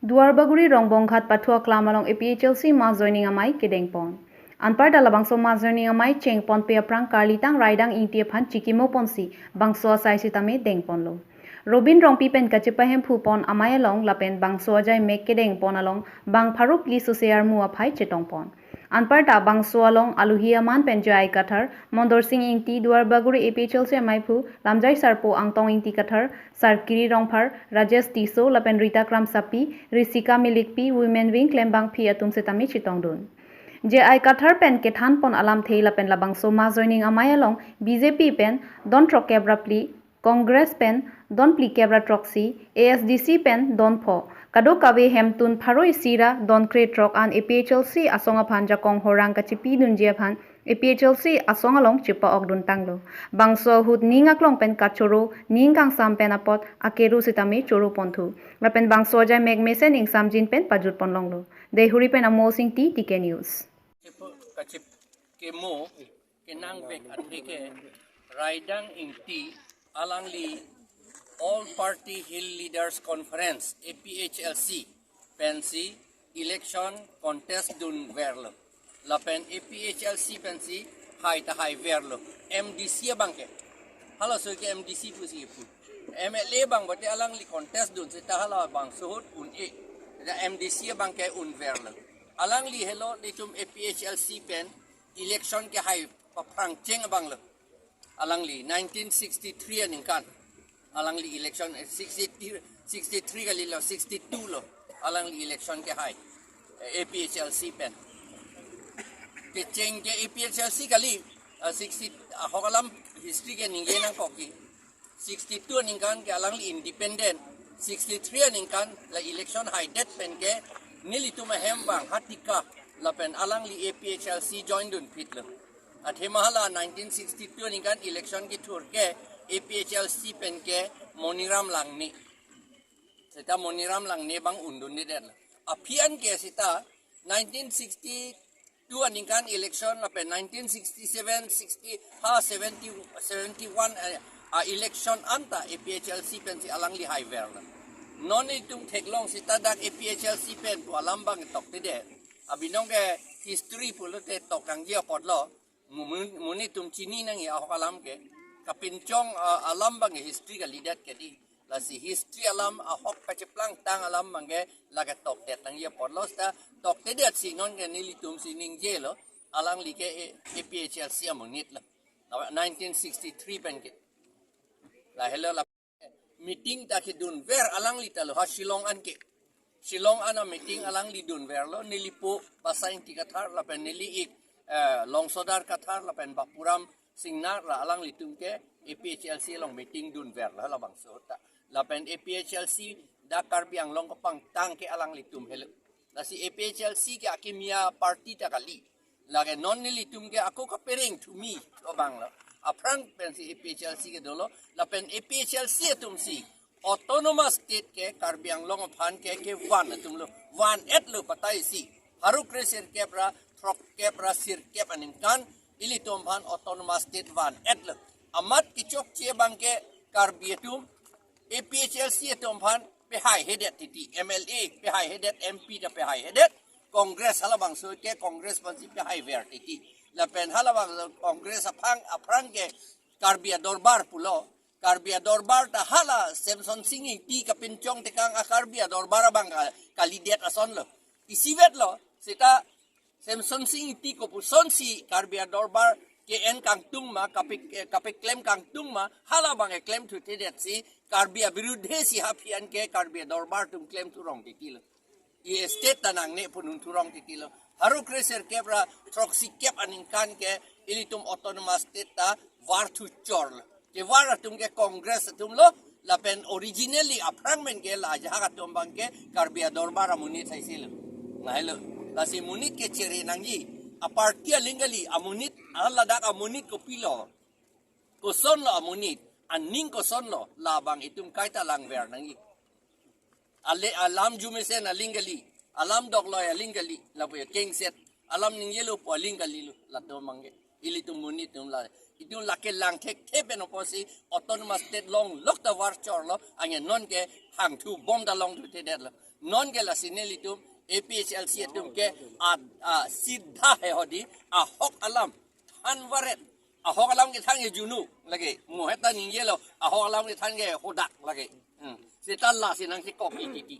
Duarbaguri rongbongkhat pathua klamalong APHLC ma joining amai kedengpon. Anpar dalabangso ma joining amai chengpon pe aprang karlitang raidang ingtie phan chikimo ponsi bangso sai sitame dengpon lo. Robin rong pipen kachipahem phupon amai along lapen bangso ajai mek kedengpon along bang pharuk li susear mu aphai chetongpon. Anpar ta bangso along aluhiaman penjai kathar mondor sing ingti duarbaguri APHLC amai phu lamjai sarpo angtong ingti kathar sarkiri rongphar Rajesh Tiso lapen Rita Kram Sapi Risika Milikpi Women Wing Klembang Phi atum setami chitongdun. Je ai kathar pen kethan pon alam theila pen labang soma joining amai along BJP pen don trokebrapli Congress pen don pli kebra troxy ASDC pen don pho kado kawe hemtun pharoi sira don kre trok an APHLC asonga phanja kong horang kachipi dunjia phan APHLC asong along chipa ogdun tanglo bangso hut ningaklong pen kachoro ningkang sam pen apot akeru sitami choro ponthu lapen bangso jai megmesen ing samjin pen pajut ponlonglo de huri pen amosing ti TK News kachip ke mo ke nang bek atike raidang ingti alangli all party hill leaders conference APHLC pensi election contest dun verlo lapen APHLC pensi hai ta hai verlo MDC bangke halo so ke MDC pusi pu MLA bang bote alangli contest dun se ta hala bang suhut un e MDC bangke un verlo alangli hello litum APHLC pen election ke hai paprang cheng banglo alangli 1963 aninkan alangli election 63 kali lo 62 lo alangli election ke hai APHLC pen ke cheng ke APHLC kali 60 hokalam history ke ningenang koki 62 aninkan ke alangli independent 63 aninkan la election hai det pen ke nilitu mahembang hatika lapen alangli APHLC join dun pitlo at hemahala 1962 ni kan election ki thur ke APHLC pen ke moniram langni seta moniram langni bang undun ni den apian ke sita 1962 ni kan election lapen 1967 60 ha 70 71 election anta APHLC pen si alangli high verla non itung theklong sita dak APHLC pen to alambang tok tide abinong ke history pulo te tok kang dia podlo muni tum chini nang ya alam ke kapinchong alambang history ka lidat ke di la si history alam ahok ka cheplang tang alam mangge laga tok te tang ya podlo sta tok te det sinon ke nili tum sining jelo alang li ke APHLC amonit la 1963 pen ke la hello la meeting ta ki dun ver alang li talo ha Shillong an ke Shillong ana meeting alang li dun ver lo nilipo basain ti kathar la pen nili ik longsodar kathar la pen bapuram singnar la alang li tum ke APHLC long meeting dun ver la bang sota la pen APHLC da Karbi ang long pang tang ke alang li tum hel la si APHLC ke akimia party ta kali la ke non nili tum ke ako ka pering to me lo bang lo aprang pen si APHLC ke dolo la pen APHLC tum si autonomous state ke Karbi ang long phan ke wan tum lo wan et lo patai si haruk resir kepra trok kepra sir kep anin kan ili tum phan autonomous state wan et lo amat kichok che bang ke Karbi tum APHLC tum phan pe hai hedet titi MLA pe hai hedet MP ta pe hai hedet Congress halabang so ke Congress pan si pe hai ver titi la pen halawang Congress aprang ke Karbi dorbar pulo Karbi dorbar ta hala Samson Singh ti ka pinchong te kang Karbi dorbar bang kalidet ason lo isivet lo sita Samson Singh ti ko puson si Karbi dorbar ke en kang tung ma kapik claim kang tung ma hala bang claim to te det si Karbi birudhe si hapian ke Karbi dorbar tum claim tu rong ti kilo I state tanang ne punun turong ti kilo haruk reser kebra troxy kep anin kan ke ilitum autonomous state ta war tu chor ke war tum ke congress tum lo la pen originally aprangmen ke la jaha tum bang ke Karbi dorbar amunit saisil ngahelo la si munit ke chere nangi a party lingali amunit ala dak amunit ko pilo ko son lo amunit aning ko son lo labang itum kaita lang ver nangi alam jumesen alingali alam dokloy alingali lapo king set alam ningyelo po alingali la to mangge ili tum munit tum la itu lake lang tek tepen oposi autonomous state long look the war chor lo anya non ke hang tu bom da long tu te det lo non ke la sineli tum APHLC tum ke sidha he hodi hok alam hanwaret hok alam ke thang ye junu lagi moheta ninjelo hok alam ke thang ye hodak lagi sita la sinang si kopi titi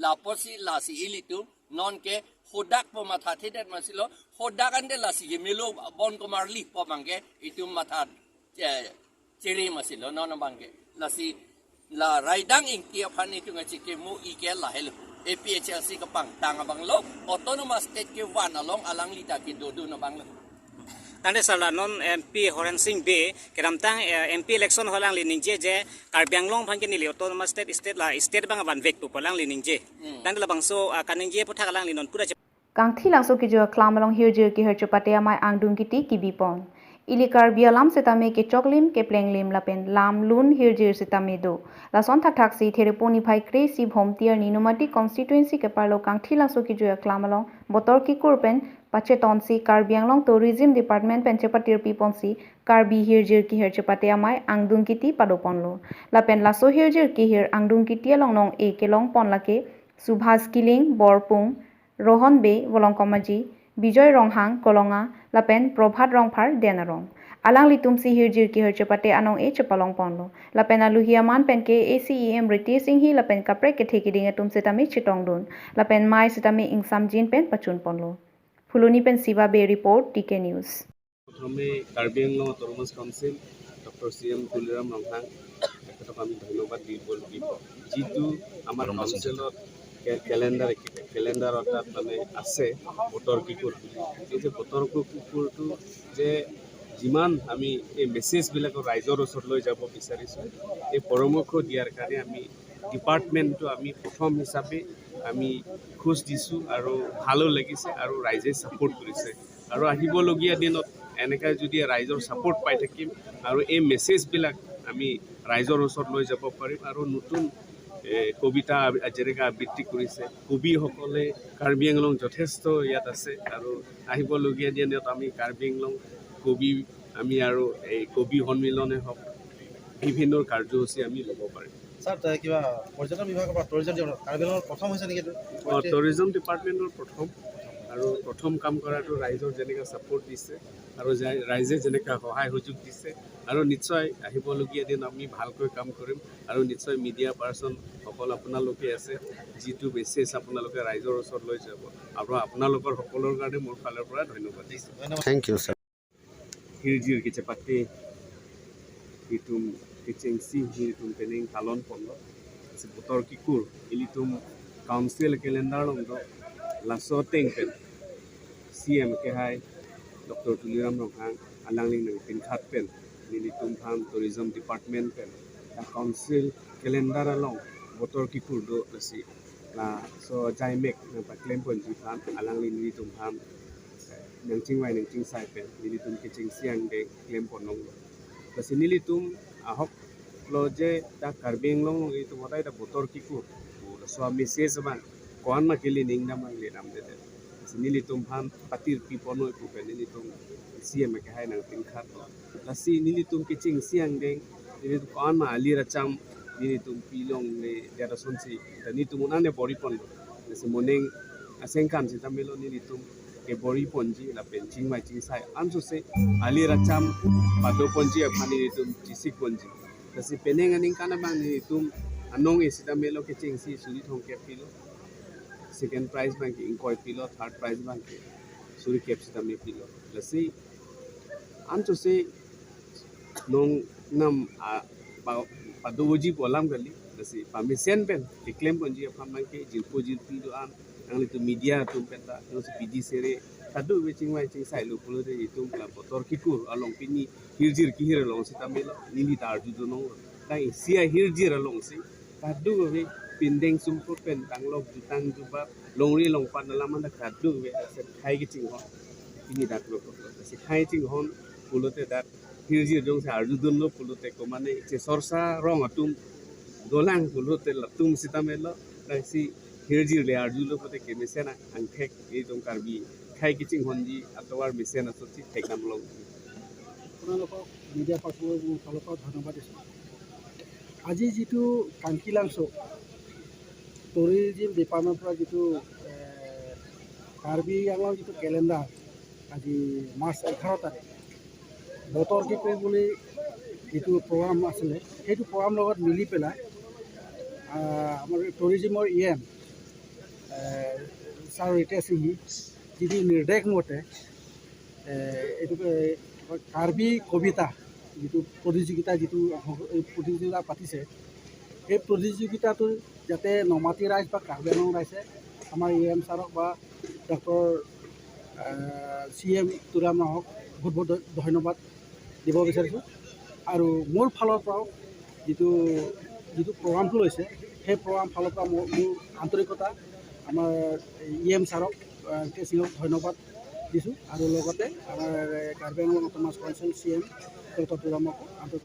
la posi la si ilitum non ke hodak po matha thidet masilo hodak ande la si melo bon komarli po mangke itum matha ciri masilo non bangke la si la raidang ing kia phani tu ngachi ke mu ike la helo APHLC ka pang tanga bang lo autonomous state ke wan along alang lita ki do na bang lo tande sala non MP Horan Singh be keram tang MP election holang lining je Karbi Anglong phang ke ni autonomous state la state bang ban vek tu polang lining je tande la bang so kaning je photha kalang linon pura Kang thi lang so ki jo klamalong hirjir ki hercho patea mai angdung kiti ki bipon ili Karbi alam setame ke choklim ke plenglim lapen lam lun hirjir setame do la son thak thak si thereponi phai kre si bhom tier ninumati constituency ke parlo kang thi lang so ki jo klamalong botor ki kurpen pache ton si Karbi Anglong tourism department penchepatir pipon si Karbi hirjir ki hercho patea mai angdung kiti padopon lo lapen la so hirjir ki hir angdung kiti along nong e ke long pon lake Subhas Kiling Borpung Rohon Be Volongkomaji Bijoy Ronghang Kolonga Lapen Prabhat Rongphar Denarong Alang litum si hirjir ki herchapate anong e chapalong ponlo Lapen aluhiaman pen ke ACEM Riti Singhi Lapen kapre ke theki dinge tum setami chitong dun Lapen mai setami ingsam jin pen pachun ponlo Fuluni pen Siva Be report TK News প্রথমে Karbi Anglong autonomous council doctor CM Tuliram Ronghang তেখেতক আমি ধন্যবাদ দিব লাগিব যিটো আমাৰ কাউন্সিলত কেলেণ্ডাৰত তাত মানে আছে বতৰ কুকুৰ এই যে বতৰ কুকুৰটো যে যিমান আমি এই মেছেজবিলাকৰ ৰাইজৰ ওচৰত লৈ যাব বিচাৰিছোঁ এই পৰামৰ্শ দিয়াৰ কাৰণে আমি ডিপাৰ্টমেণ্টটো আমি প্ৰথম হিচাপে আমি খোজ দিছোঁ আৰু ভালো লাগিছে আৰু ৰাইজে ছাপোৰ্ট কৰিছে আৰু আহিবলগীয়া দিনত এনেকৈ যদি ৰাইজৰ ছাপোৰ্ট পাই থাকিম আৰু এই মেছেজবিলাক আমি ৰাইজৰ ওচৰত লৈ যাব পাৰিম আৰু নতুন কবিতা যেনেকৈ আবৃত্তি কৰিছে কবিসকলে কাৰ্বি আংলং যথেষ্ট ইয়াত আছে আৰু আহিবলগীয়া দিনত আমি কাৰ্বি আংলং কবি আমি আৰু এই কবি সন্মিলনে হওক বিভিন্ন কাৰ্যসূচী আমি ল'ব পাৰিম স্যাৰ কিবা পৰ্যটন বিভাগৰ পৰা কাৰ্বি আংলঙৰ প্ৰথম হৈছে নেকি টুৰিজম ডিপাৰ্টমেণ্টৰ প্ৰথম আৰু প্ৰথম কাম কৰাটো ৰাইজৰ যেনেকৈ ছাপোৰ্ট দিছে আৰু ৰাইজে যেনেকৈ সহায় সুযোগ দিছে আৰু নিশ্চয় আহিবলগীয়া দিন আমি ভালকৈ কাম কৰিম আৰু নিশ্চয় মিডিয়া পাৰ্চনসকল আপোনালোকে আছে যিটো মেছেজ আপোনালোকে ৰাইজৰ ওচৰত লৈ যাব আৰু আপোনালোকৰ সকলোৰ কাৰণে মোৰ ফালৰ পৰা ধন্যবাদ দিছোঁ thank you sir hirjir kecepate hitum kecengsi hitum pening kalon pondo sebutor kikur ilitum council calendar longdo laso tengpen CM ke hai Dr. Tuliram Ronghang alangling nang pinkhat pen ilitum tham tourism department pen council calendar along botor kikur do lasi la so jaimek nang paklem ponji tham alangling ilitum tham nang chingwai nang chingsai pen nilitum ke chingsiang de claim ponong kasi nilitum ahok loje ta Karbi Anglong itu motai da botor kiku so message ban kon ma kili ning na mang le nam de kasi nilitum han patir pi pono ku pen nilitum CM ke hai nang tingkhat kasi nilitum ke chingsiang de nilitum kon ma ali racham nilitum pilong le dera sonsi nilitum unane bori pon kasi moning asengkan si tamelo nilitum ke bori ponji la penching mai chingsai anso se ali racham pado ponji aphani tum chisik ponji kasi peneng aning kana bang ni tum anong isida melo ke chingsi suri thong ke pilo second prize bang ke inkoi pilo third prize bang ke suri ke sida me pilo lasi anso se nong nam pado boji polam gali lasi pamisen pen declaim ponji apham bang ke jilpo jilpi do an ang itu media tu peta terus PD sere kadu weching wai ching sai lu pulu de itu la botor kikur along pini hirjir kihir along sita melo nili tar ju do no dai sia hirjir along si kadu we pindeng sumpur pen tanglok jutang juba longri long pan laman da kadu we se khai ki ching ho pini dak lo se khai ching hon pulu te dat hirjir jong sa arju dun lo pulu te ko mane che sorsa rong atum dolang pulu te latum sita melo dai si hirjir le arjulo pote ke mesena angthek ei tong Karbi khai kiching honji atowar mesena soti thekam long আপোনালোকক media পাৰ্চনৰ ফালৰ পৰা ধন্যবাদ দিছোঁ আজি যিটো কাংকিলাংছো tourism ডিপাৰ্টমেণ্টৰ পৰা যিটো কাৰ্বি আংলং যিটো কেলেণ্ডাৰ আজি মাৰ্চ 11 তাৰিখ বতৰ কি কয় বুলি যিটো প্ৰগ্ৰাম আছিলে সেইটো প্ৰগ্ৰামৰ লগত মিলি পেলাই আমাৰ টুৰিজিমৰ ছাৰ ৰিতেশ সিংহী যিটো নিৰ্দেশ মতে এইটো কাৰ্বি কবিতা যিটো প্ৰতিযোগিতা প্ৰতিযোগিতা পাতিছে সেই প্ৰতিযোগিতাটো যাতে নমাটি ৰাইজ বা কাৰ্বি আংলং ৰাইজে আমাৰ ছাৰক বা ডক্টৰ CM তুৰাম নাহক বহুত বহুত ধন্যবাদ দিব বিচাৰিছোঁ আৰু মোৰ ফালৰ পৰাও যিটো প্ৰগ্ৰামটো লৈছে সেই প্ৰগ্ৰাম ফালৰ পৰা মোৰ আন্তৰিকতা আমাৰ ছাৰক ৰিতেশ সিংহক ধন্যবাদ দিছোঁ আৰু লগতে আমাৰ Karbi Anglong autonomous council CM doctor তুৰামক আন্তৰিকতা